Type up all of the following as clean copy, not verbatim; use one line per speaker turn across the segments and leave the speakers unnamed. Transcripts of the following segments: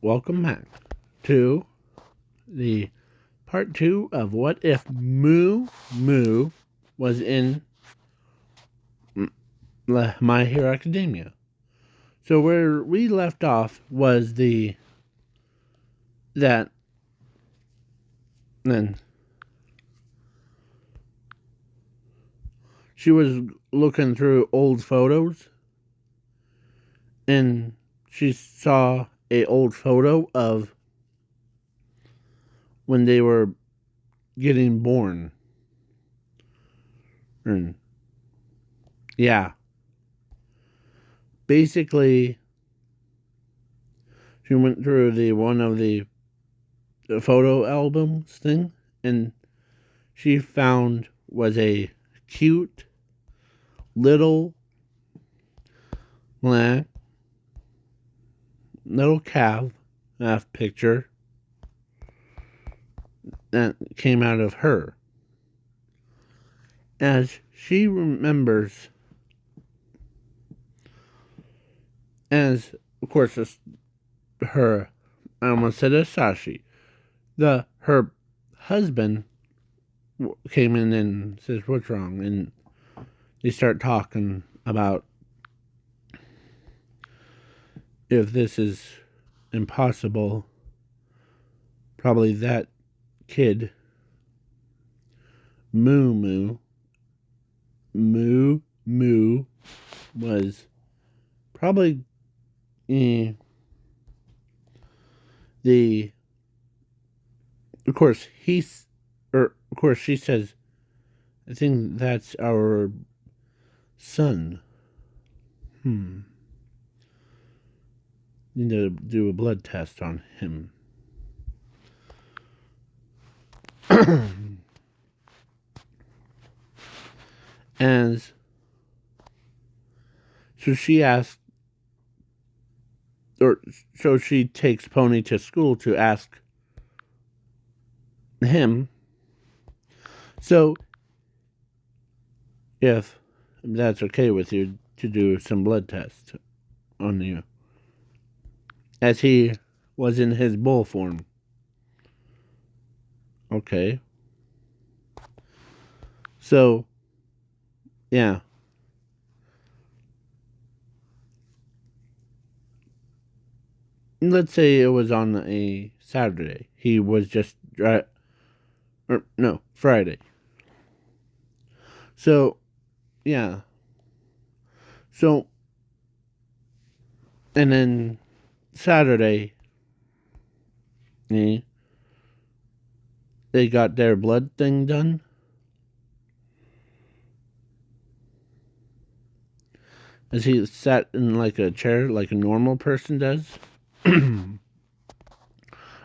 welcome back to the part 2 of What If Moo Moo was in My Hero Academia. So where we left off was then she was looking through old photos and she saw a old photo of when they were getting born. And yeah. Basically, she went through one of the photo albums thing, and she found was a cute little little calf picture that came out of her. As she remembers, as of course her, I almost said Asashi, her husband came in and says, "What's wrong?" And they start talking about if this is impossible, probably that kid, Moo Moo, was probably of course she says, "I think that's our son. Need to do a blood test on him." And so she asked, so she takes Pony to school to ask him, so if that's okay with you to do some blood tests on you, as he was in his bull form. Okay. So, yeah. Let's say it was on a Saturday. He was just Friday. So, yeah. So, and then Saturday, they got their blood thing done. As he sat in like a chair, like a normal person does.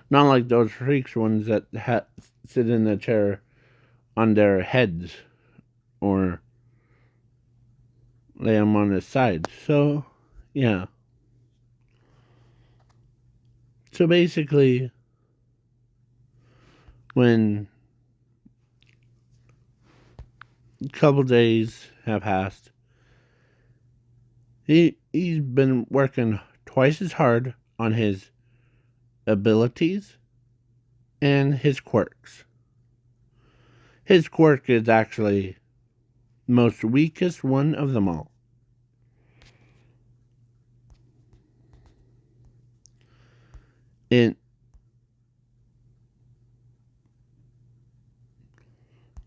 Not like those freaks ones that sit in a chair on their heads or lay them on his side. So, yeah. So basically, when a couple days have passed, he's been working twice as hard on his abilities and his quirks. His quirk is actually the most weakest one of them all. It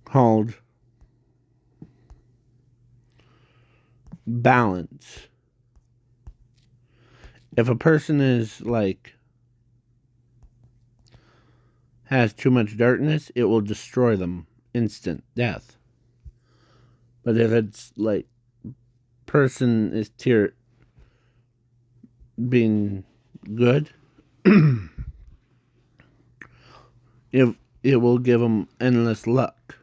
called balance. If a person is has too much darkness, it will destroy them. Instant death. But if it's person is being good, it will give them endless luck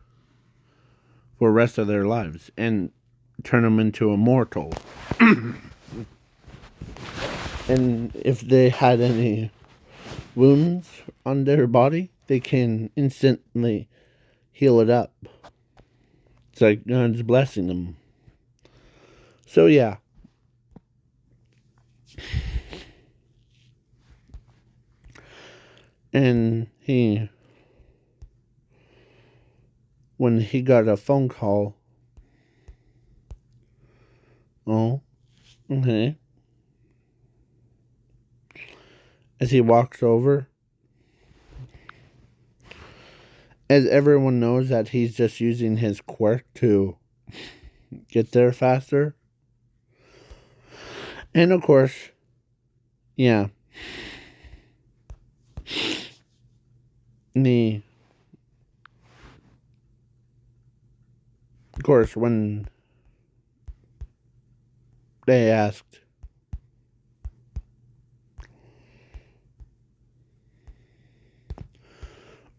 for the rest of their lives and turn them into immortal. And if they had any wounds on their body, they can instantly heal it up. It's like God's blessing them. So yeah. And when he got a phone call, oh, okay, as he walks over, as everyone knows that he's just using his quirk to get there faster. And of course, yeah, the of course when they asked,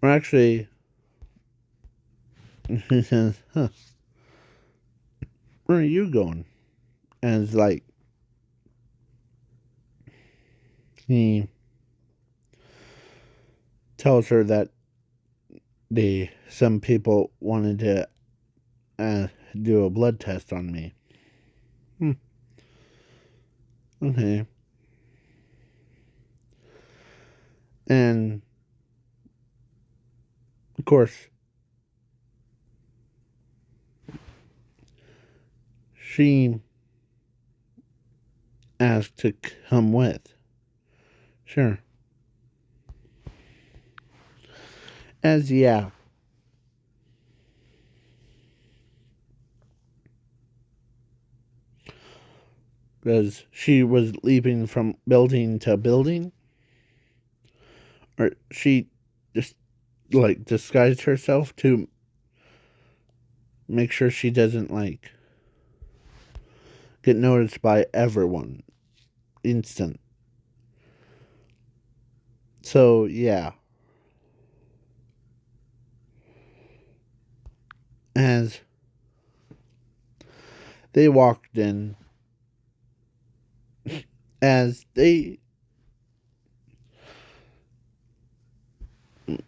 or actually, he says, "Huh, where are you going?" And it's like he tells her that some people wanted to do a blood test on me. Okay. And of course, she asked to come with. Sure. As yeah. Because she was leaping from building to building. Or she just like disguised herself to make sure she doesn't like get noticed by everyone instant. So yeah. As they walked in, as they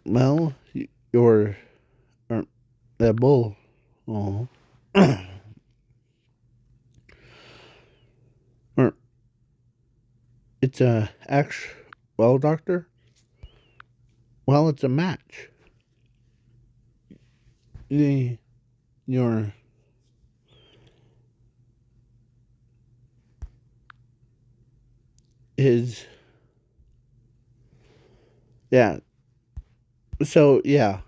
well, your that bull. Oh. Or it's a well, doctor. Well, it's a match. Your his yeah. So yeah.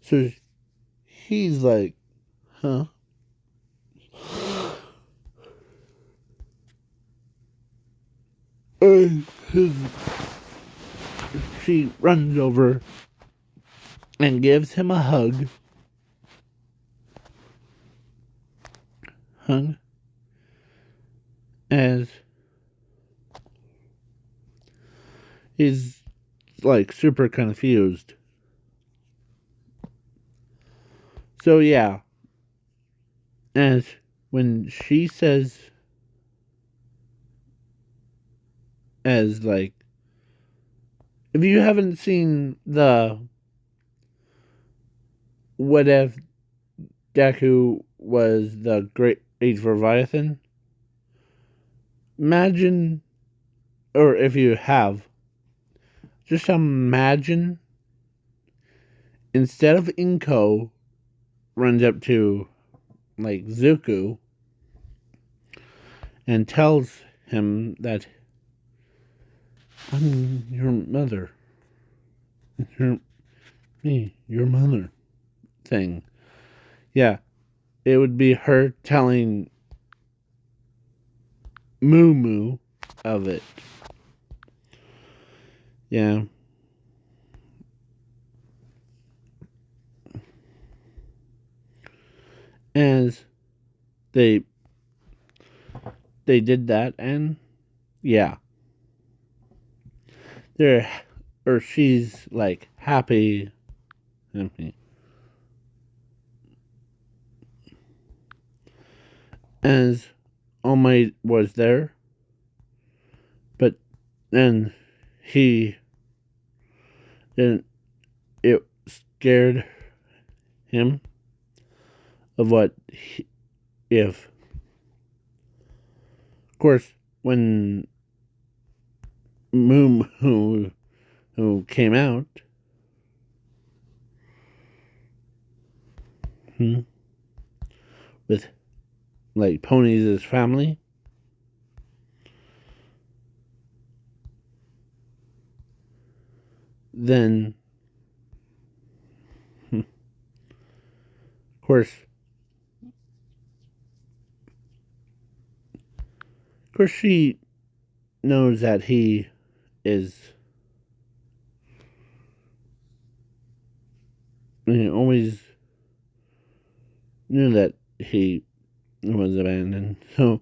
So he's like, huh? And she runs over and gives him a hug. Hug. As he's like super confused. So yeah. As when she says, as like, if you haven't seen the What If Deku was the Great Age Leviathan, imagine, or if you have, just imagine instead of Inko runs up to like Zuko and tells him that I'm your mother. Your, your mother thing. Yeah, it would be her telling Moo Moo of it. Yeah. As they did that, and yeah, they're or she's like happy. As All Might was there, but then he didn't. It scared him of what if. Of course, when Moo Moo who came out with like Pony's family. Then, of course, she knows that he is, always knew that he was abandoned. So,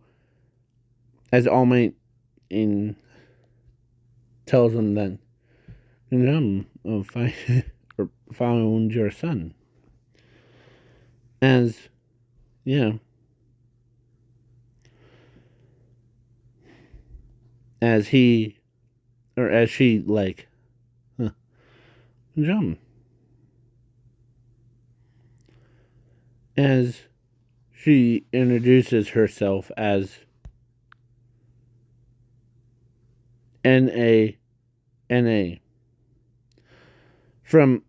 as All Might tells him that, found your son. As, yeah, as he, or as she, like, jump. As she introduces herself as N.A. From,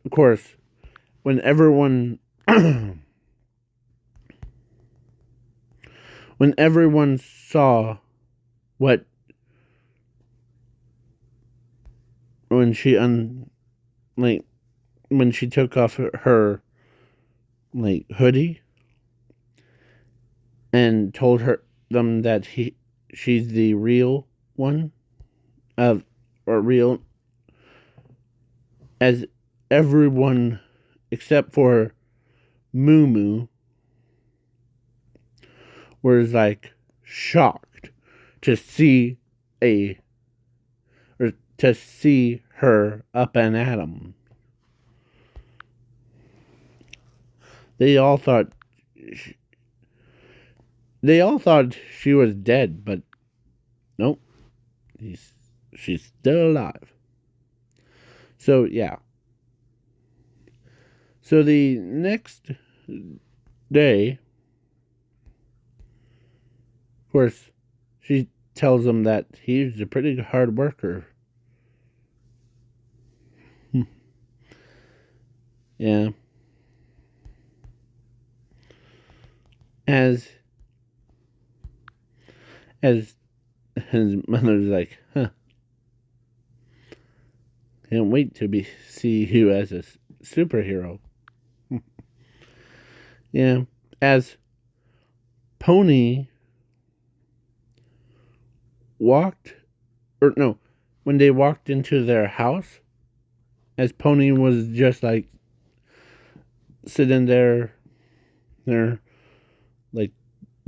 of course, when everyone saw what, when she when she took off her like hoodie and told them that she's the real one of, or real, as everyone except for Moo Moo was like shocked to see her up and at him. They all thought she was dead, but nope, she's still alive. So yeah. So the next day, of course, she tells him that he's a pretty hard worker. Yeah. As his mother's like, can't wait to see you as a superhero. Yeah. As Pony when they walked into their house, as Pony was just like sitting there, like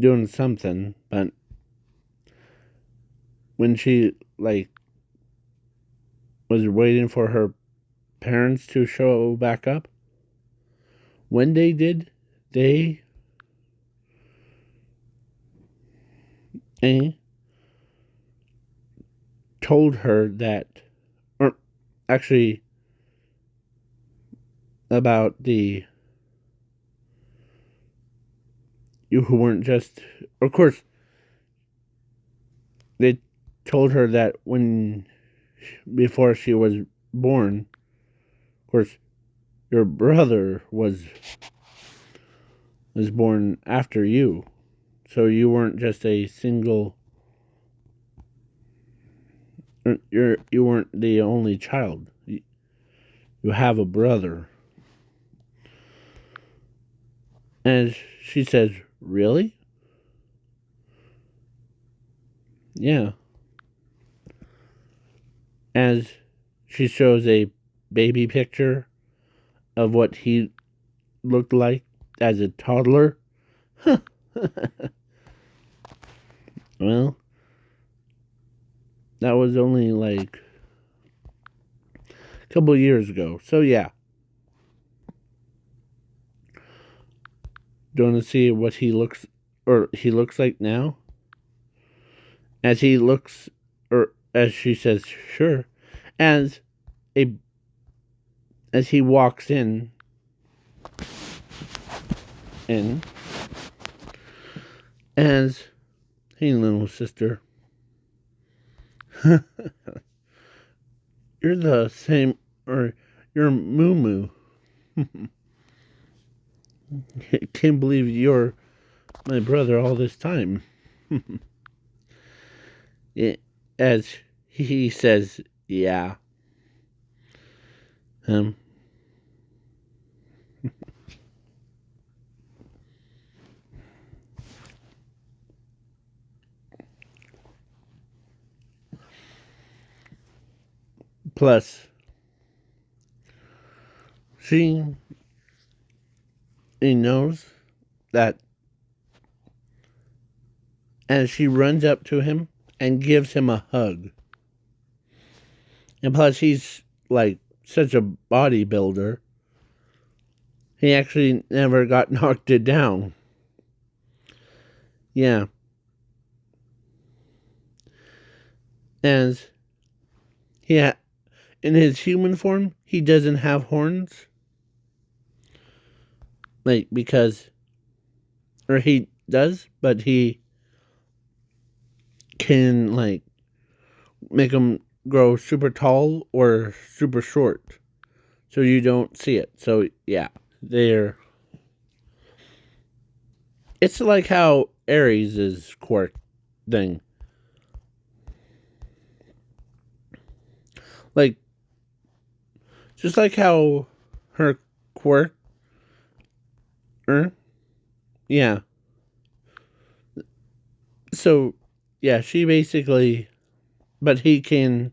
doing something, but when she like was waiting for her parents to show back up, when they did, they told her that, or actually about you who weren't just, of course, they told her that before she was born, of course, your brother was born after you, so you weren't just a single. You weren't the only child. You have a brother. And she says, "Really?" Yeah. As she shows a baby picture of what he looked like as a toddler. Well, that was only like a couple years ago. So yeah. Do you want to see what he looks like now? As he looks, or as she says, sure. As he walks in, as, hey little sister. You're the same, or you're Moo Moo. Can't believe you're my brother all this time. It, as he says, yeah. Um, Plus, she he knows that as she runs up to him and gives him a hug. And plus, he's like such a bodybuilder. He actually never got knocked it down. Yeah. As yeah, in his human form, he doesn't have horns. Like, because, or he does, but he can, like, make them grow super tall or super short. So you don't see it. So, yeah, they're. It's like how Aries' quirk thing. Like, just like how her quirk. Yeah. So, yeah, she basically. But he can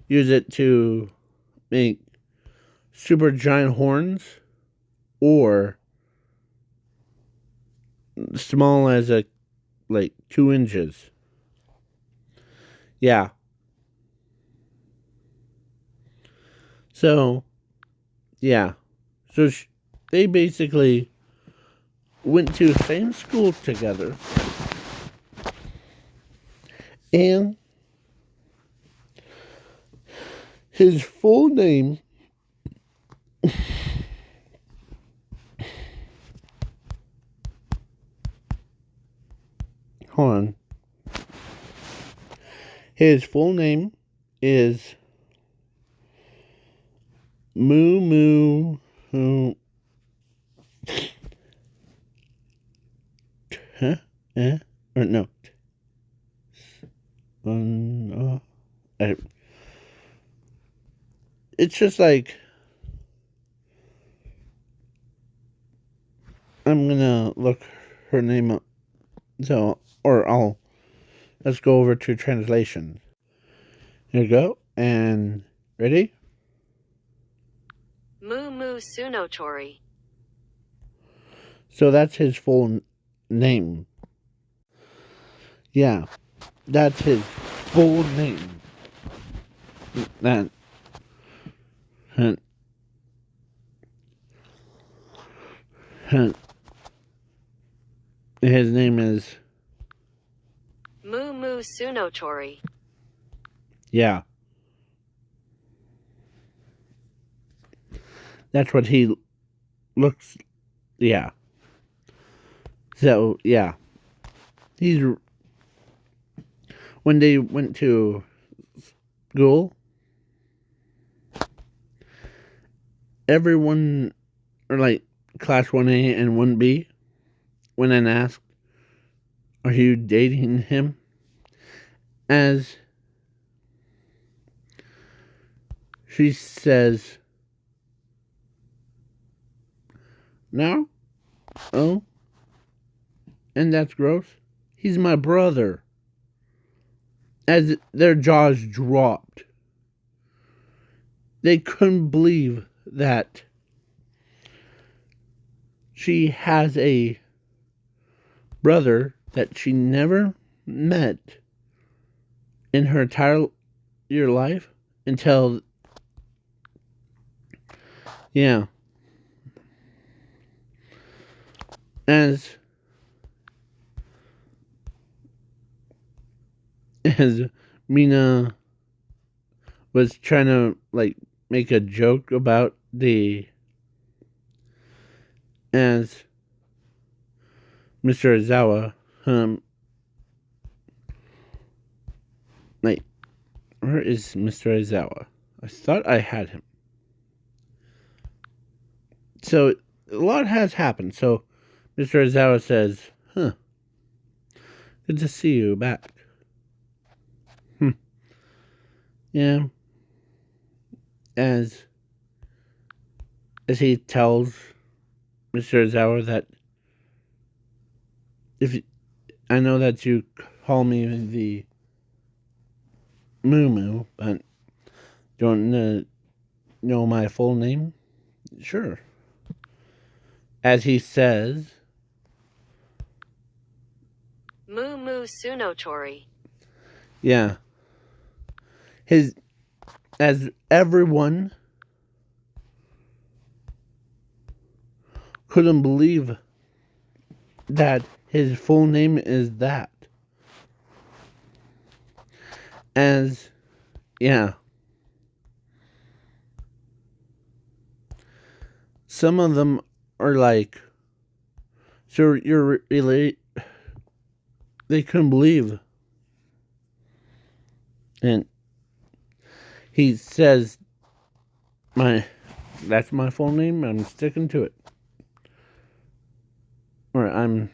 use it to make super giant horns or small as a like 2 inches. Yeah. So yeah. So they basically went to the same school together, and his full name. Hold on. His full name is Moo Moo. Huh? Or no. It's just like I'm gonna look her name up. So, or let's go over to translation. Here we go. And ready?
Moo tsunotori.
So that's his full name. Yeah, that's his full name. That. His name is.
Moo tsunotori.
Yeah. That's what he looks. Yeah. So, yeah. He's. When they went to school, everyone, or like class 1A and 1B, when I asked, are you dating him? As she says, no? Oh? And that's gross? He's my brother. As their jaws dropped. They couldn't believe that she has a brother that she never met in her entire life until, yeah. As Mina was trying to like make a joke about as Mr. Ozawa, like, where is Mr. Ozawa? I thought I had him. So a lot has happened. So Mr. Ozawa says, "Huh, good to see you back." Yeah, as he tells Mr. Ozawa that if I know that you call me the Moo Moo, but don't know my full name? Sure. As he says,
Moo Moo Tsunotori.
yeah, his as everyone couldn't believe that his full name is that. As yeah, some of them are like, so you're really, they couldn't believe. And he says, that's my full name. I'm sticking to it. Or I'm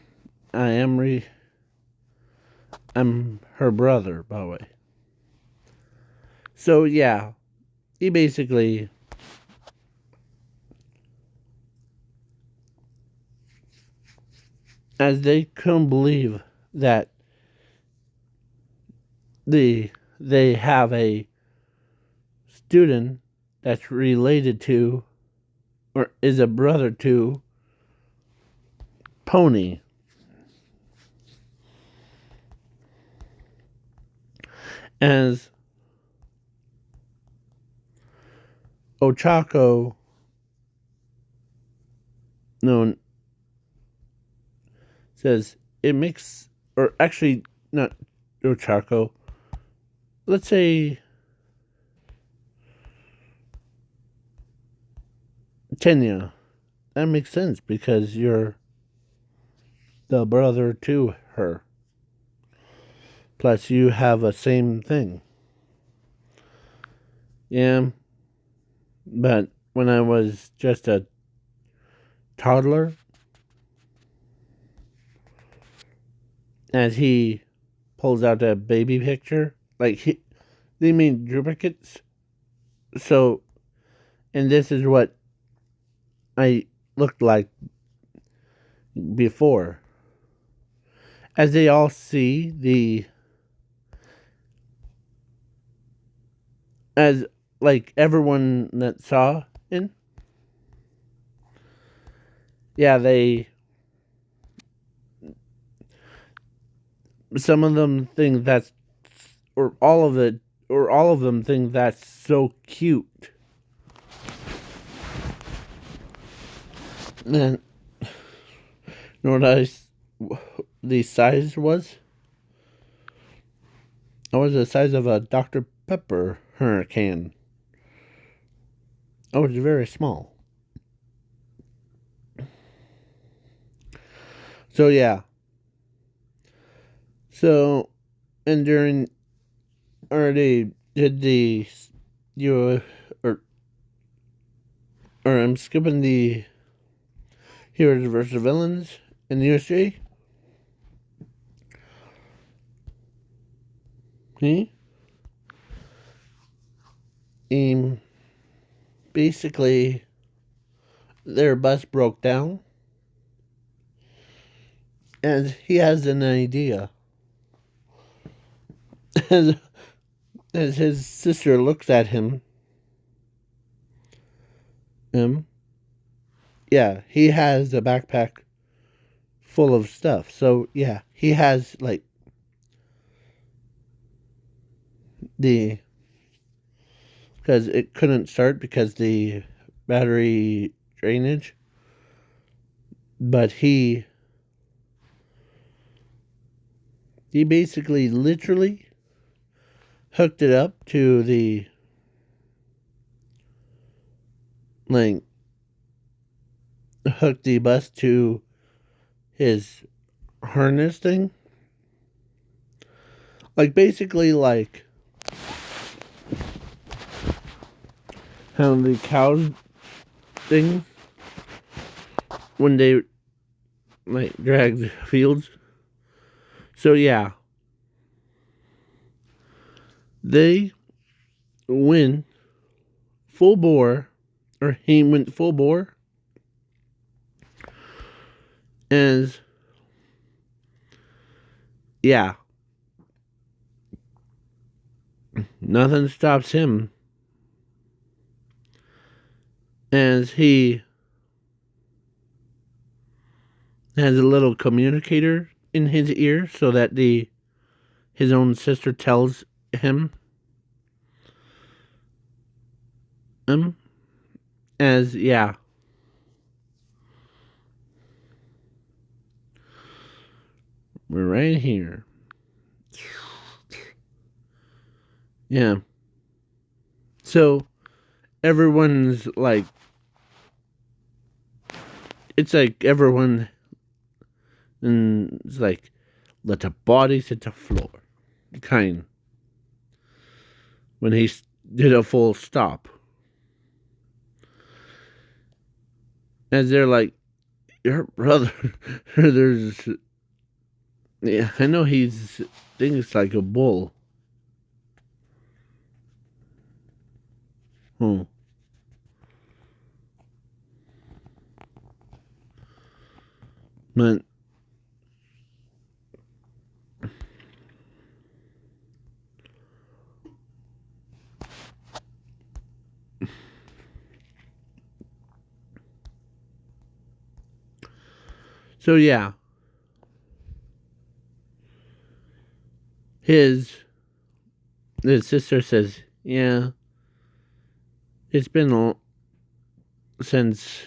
her brother, by the way. So yeah, he basically as they couldn't believe that they have a student that's related to or is a brother to Pony. As Ochako no says it makes or actually not Ochako. Let's say Tenya. That makes sense because you're the brother to her. Plus you have a same thing. Yeah. But when I was just a toddler, as he pulls out a baby picture, they mean duplicates. So, and this is what I looked like before. As they all see as like everyone that saw in, yeah, some of them think that's, or all of them think that's so cute. And you know what the size was? It was the size of a Dr. Pepper hurricane. It was very small. So yeah. So and during or they did the you or I'm skipping the heroes versus villains in the USJ. Hmm? Basically their bus broke down and he has an idea. as, as his sister looks at him, yeah, he has a backpack full of stuff. So yeah, he has like the because it couldn't start because the battery drainage. But he basically literally hooked it up to the like hooked the bus to his harness thing. Like basically like how the cows thing when they like drag the fields. So yeah, they went full bore, or he went full bore, as yeah, nothing stops him as he has a little communicator in his ear so that his own sister tells him as yeah, we're right here. Yeah. So everyone's like, it's like everyone and it's like, let the bodies hit the floor. Kind. When he did a full stop. As they're like, your brother, there's, yeah, I know thinks like a bull. Hmm. But, so yeah. His sister says, yeah, it's been since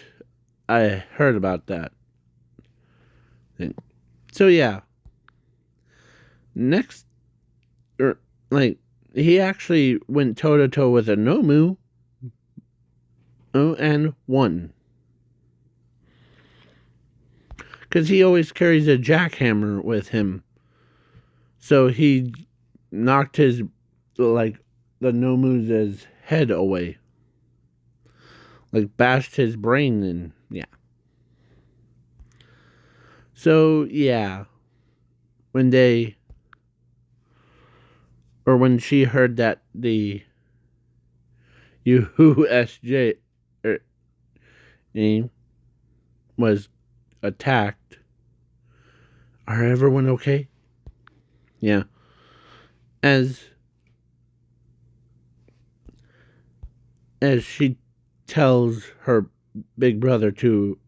I heard about that thing. So yeah. Next, like, he actually went toe to toe with a Nomu. Oh, and won. Because he always carries a jackhammer with him. So he knocked his, like, the Nomu's head away. Like, bashed his brain in. Yeah. So, yeah. When when she heard that the USJ was attacked, are everyone okay? Yeah. As she tells her big brother to,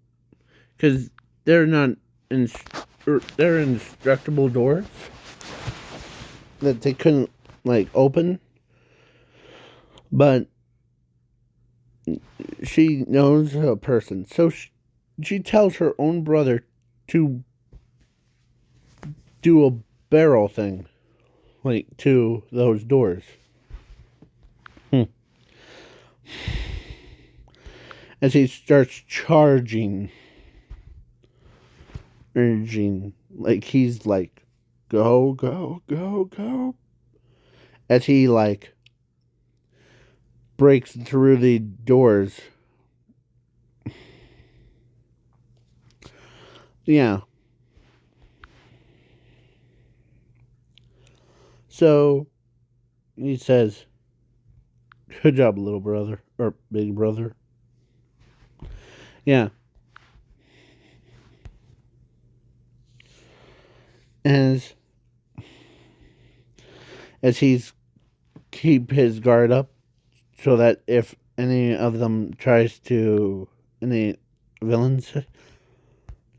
because they're not they're indestructible doors that they couldn't like open, but she knows a person, so she tells her own brother to do a barrel thing, like to those doors. As he starts urging, like he's like, go, go, go, go. As he like breaks through the doors. Yeah. So he says, good job, little brother, or big brother. Yeah. As he's keep his guard up so that if any of them tries to, any villains,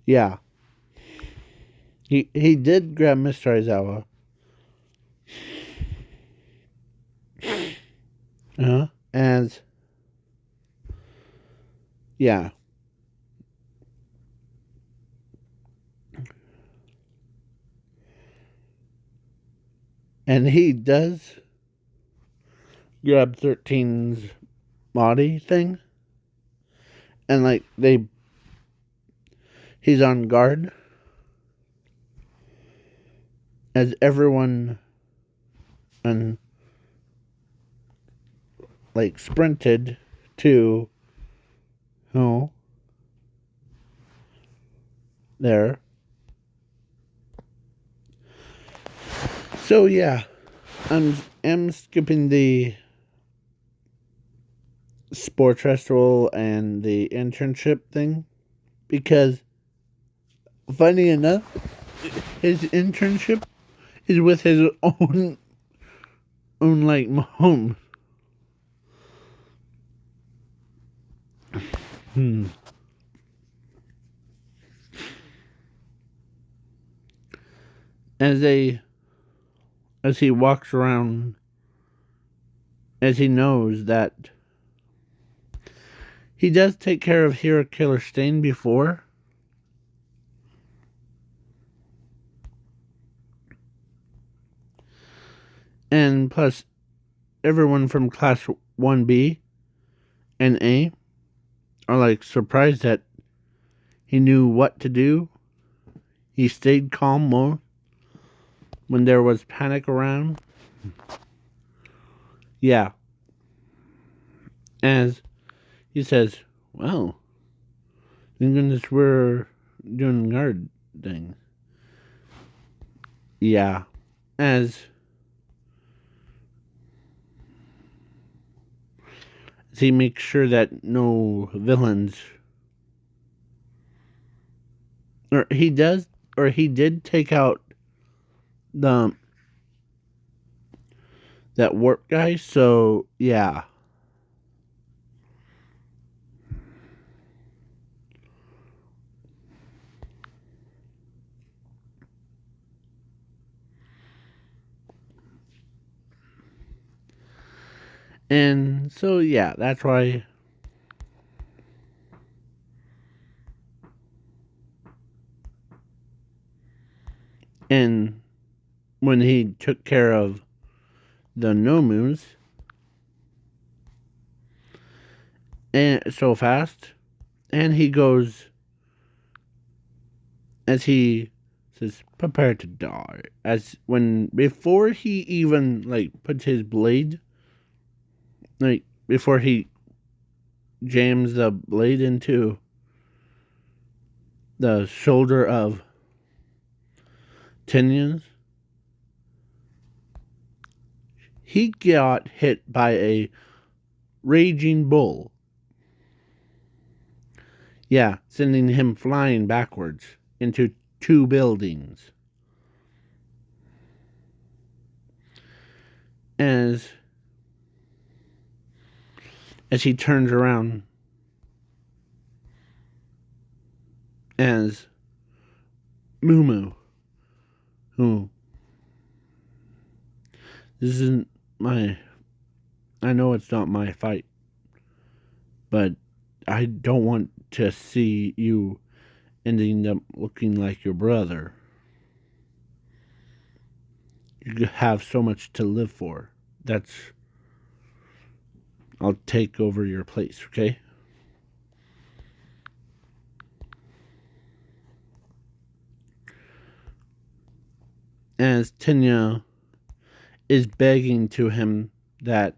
yeah, he did grab Mr. Aizawa. As yeah, and he does grab 13's body thing, and like he's on guard as everyone and like sprinted to, oh, there. So yeah, I'm skipping the sports festival and the internship thing because, funny enough, his internship is with his own like home. Hmm. As they as he walks around, as he knows that he does take care of Hero Killer Stain before. And plus, everyone from Class 1B and A are like surprised that he knew what to do. He stayed calm more when there was panic around. Yeah, as he says, well, thank goodness we're doing guard thing. Yeah, as he makes sure that no villains, or he does, or he did take out the that warp guy. So yeah, and so yeah, that's why. And when he took care of the Nomus and so fast, and he goes as he says, "Prepare to die." As when before he even like puts his blade, like before he jams the blade into the shoulder of Tinian's, he got hit by a raging bull. Yeah, sending him flying backwards into two buildings. As he turns around, as Mumu, who this isn't my, I know it's not my fight, but I don't want to see you ending up looking like your brother. You have so much to live for. That's, I'll take over your place, okay? As Tenya is begging to him that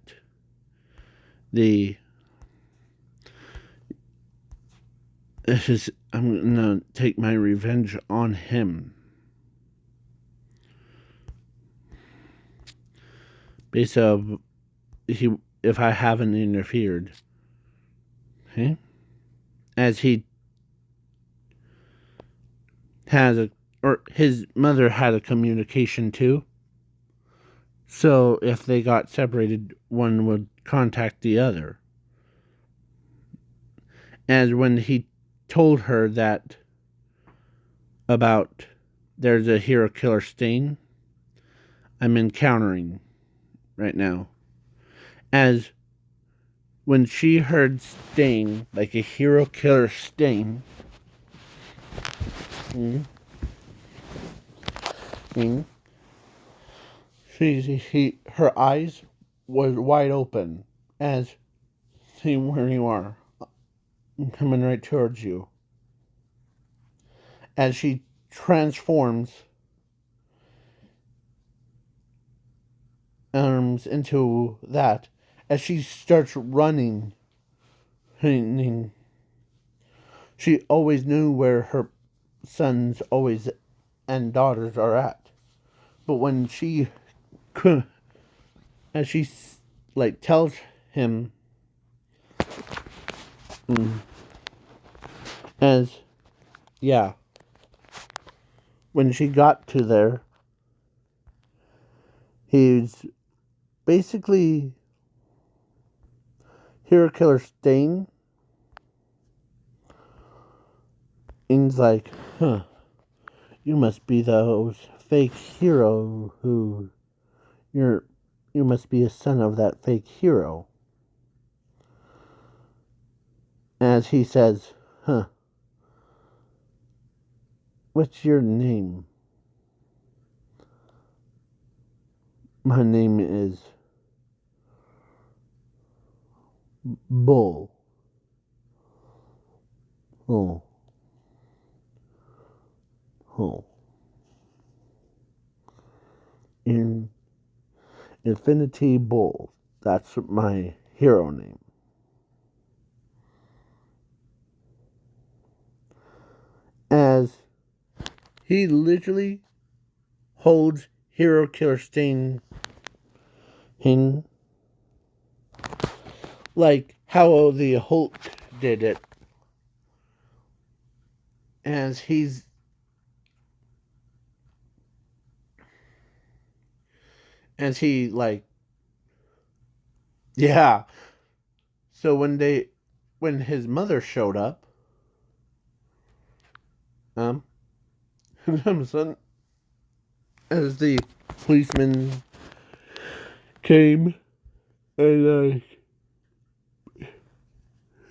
the I'm gonna take my revenge on him. Based of if I haven't interfered. Okay? As he has a, or his mother had a communication too. So if they got separated, one would contact the other. As when he told her that about there's a hero killer stain I'm encountering right now. As when she heard stain, like a hero killer stain, her eyes was wide open as, see where you are. I'm coming right towards you. As she transforms arms into that, as she starts running mean, she always knew where her sons always and daughters are at. But when she could, as she like tells him, as yeah, when she got to there, he's basically hero killer Stain. And he's like, huh, you must be those fake hero who you must be a son of that fake hero. As he says, huh, what's your name? My name is Bull. Oh. Oh. In Infinity Bull. That's my hero name. As he literally holds Hero Killer Stain in like how the Hulk did it. As he like yeah. So when his mother showed up, son, as the policeman came and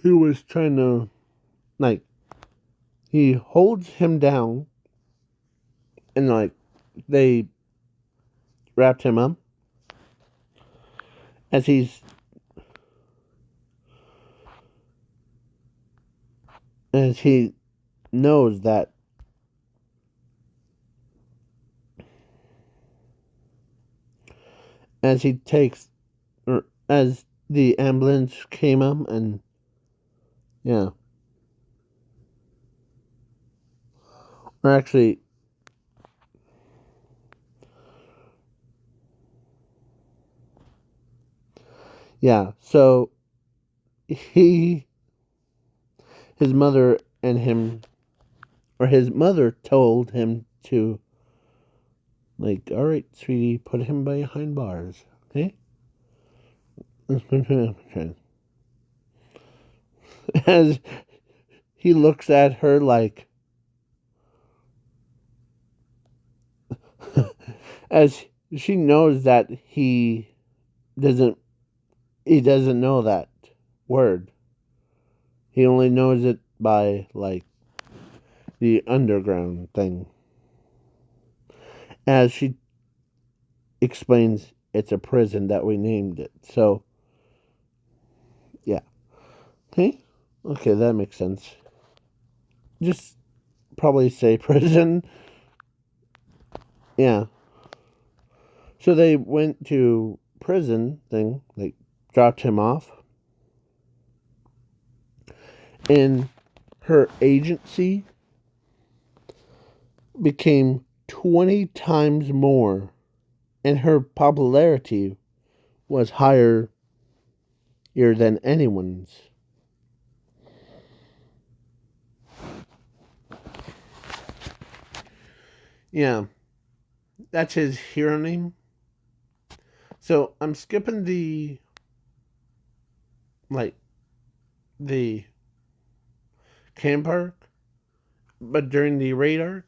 he was trying to like he holds him down and like they wrapped him up as he knows that as he takes or as the ambulance came up and yeah, or actually yeah, so his mother and him or his mother told him to like, all right, sweetie, put him behind bars, okay? As he looks at her like as she knows that doesn't he doesn't know that word. He only knows it by like the underground thing. As she explains it's a prison that we named it. So yeah. Okay? Okay, that makes sense. Just probably say prison. Yeah. So they went to prison thing, like dropped him off. And her agency became 20 times more. And her popularity was higher than anyone's. Yeah. That's his hero name. So I'm skipping like the camp arc, but during the raid arc,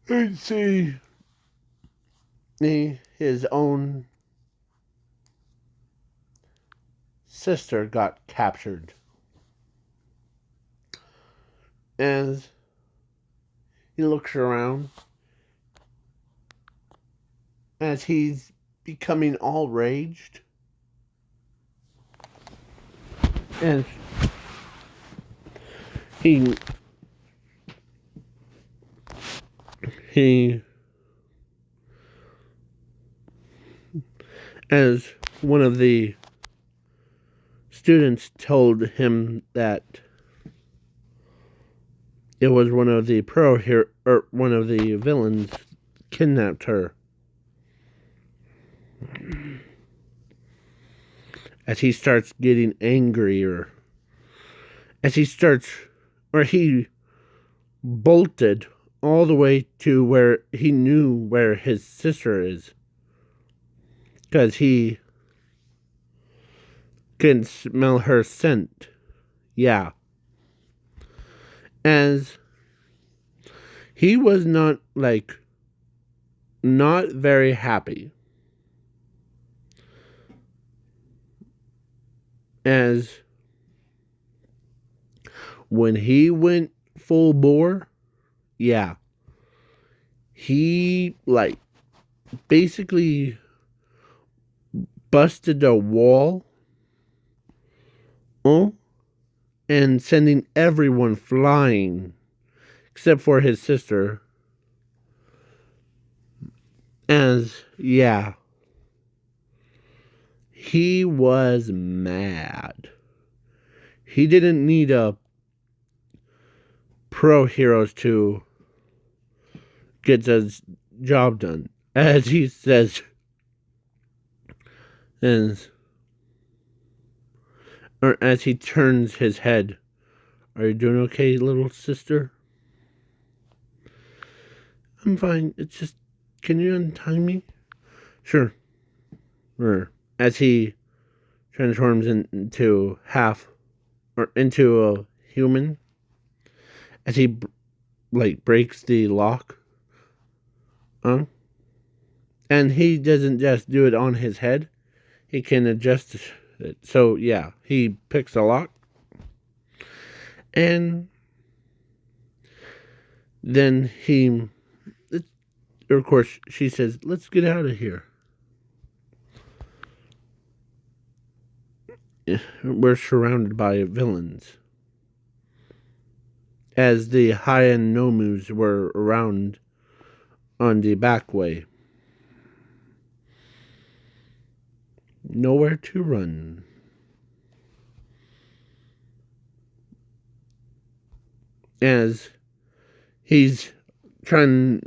I'd say his own sister got captured, as he looks around as he's becoming all raged, and he he as one of the students told him that it was one of the one of the villains kidnapped her. As he starts getting angrier, as he bolted all the way to where he knew where his sister is, because he can smell her scent. Yeah. As he was not very happy. As when he went full bore, yeah, he basically busted a wall, and sending everyone flying except for his sister. As yeah, he was mad. He didn't need a pro heroes to get the job done, as he says, or as he turns his head. Are you doing okay, little sister? I'm fine. It's just, can you untie me? Sure. As he transforms into into a human, as he breaks the lock, and he doesn't just do it on his head. He can adjust it. So yeah, he picks a lock, and then of course, she says, "Let's get out of here. We're surrounded by villains." As the high-end Nomus were around on the back way. Nowhere to run. As he's trying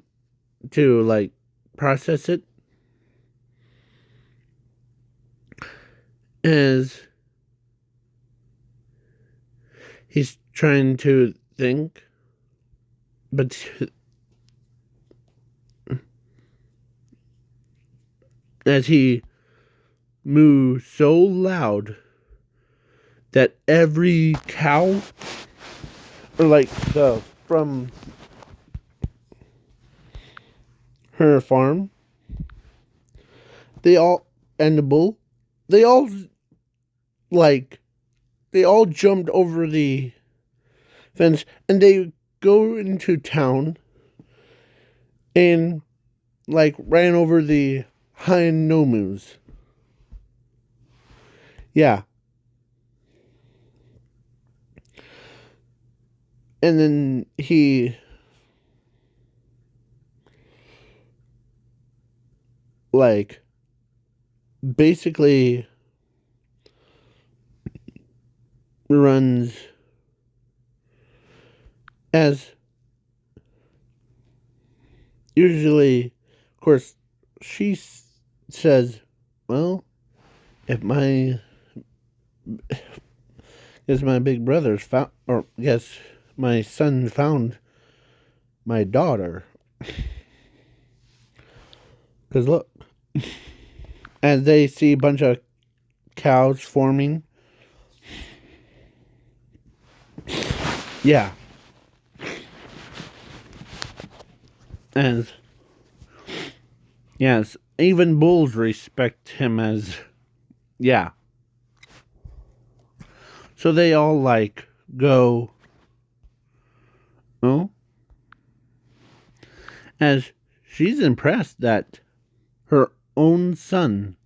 to process it, as he's trying to think, but as he moves so loud that every cow, or from her farm, they all and the bull, they all they all jumped over the fence, and they go into town and ran over the hind Nomus. Yeah. And then he basically runs, as usually, of course, she says, well, if my big brother's found, or yes, my son found my daughter. Because look, as they see a bunch of cows forming. Yeah. As, yes, even bulls respect him as, yeah. So they all go, oh, as she's impressed that her own son,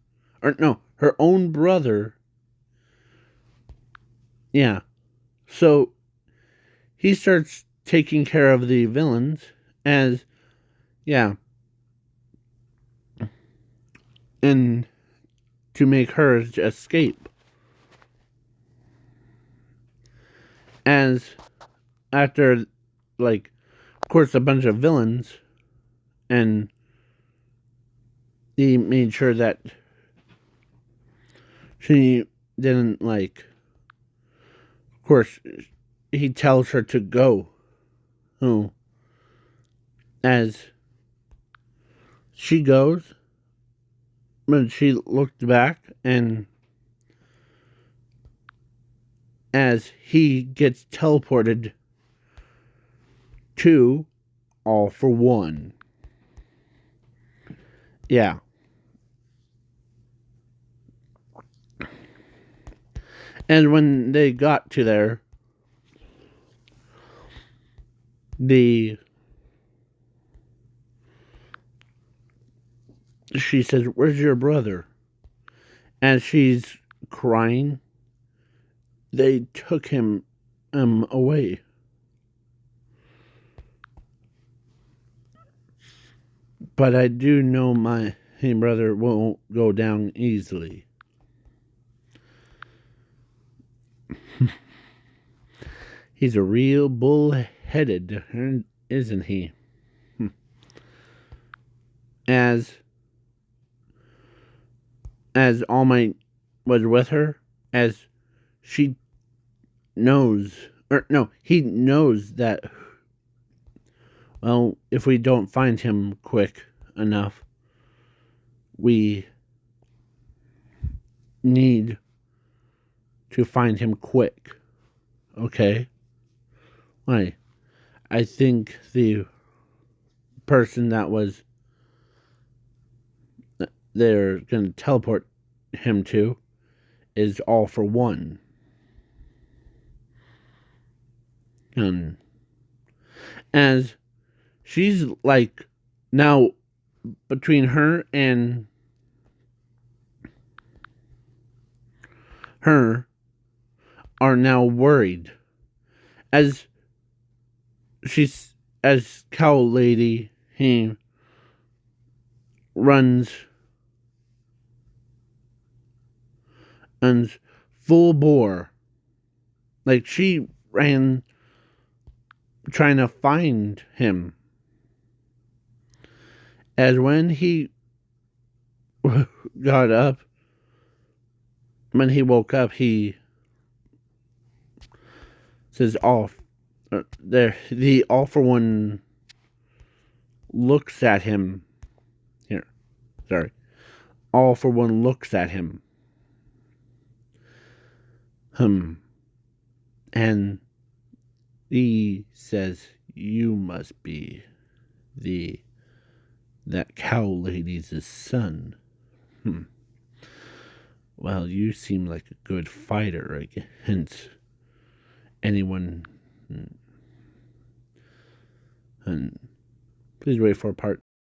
or no, her own brother, yeah. So he starts taking care of the villains, as, yeah. And to make her escape. As after, like, of course, a bunch of villains, and he made sure that she didn't, like, of course, he tells her to go. Oh, as she goes, but she looked back, and as he gets teleported to All for One. Yeah. And when they got to there, she says, "Where's your brother?" As she's crying, they took him away. But I do know my brother won't go down easily. He's a real bull-headed, isn't he? As All Might was with her, as she knows, or no, he knows that, well, if we don't find him quick enough, we need to find him quick. Okay? Why? I think the person that was they're going to teleport him to is All for One. And as she's like, now between her and her are now worried as Cow Lady, he runs and full bore, like she ran trying to find him. As when he got up, when he woke up, he says, the All for One looks at him. Here, sorry. All for One looks at him. And he says, "You must be that cow lady's son. Well, you seem like a good fighter against anyone." And please wait for part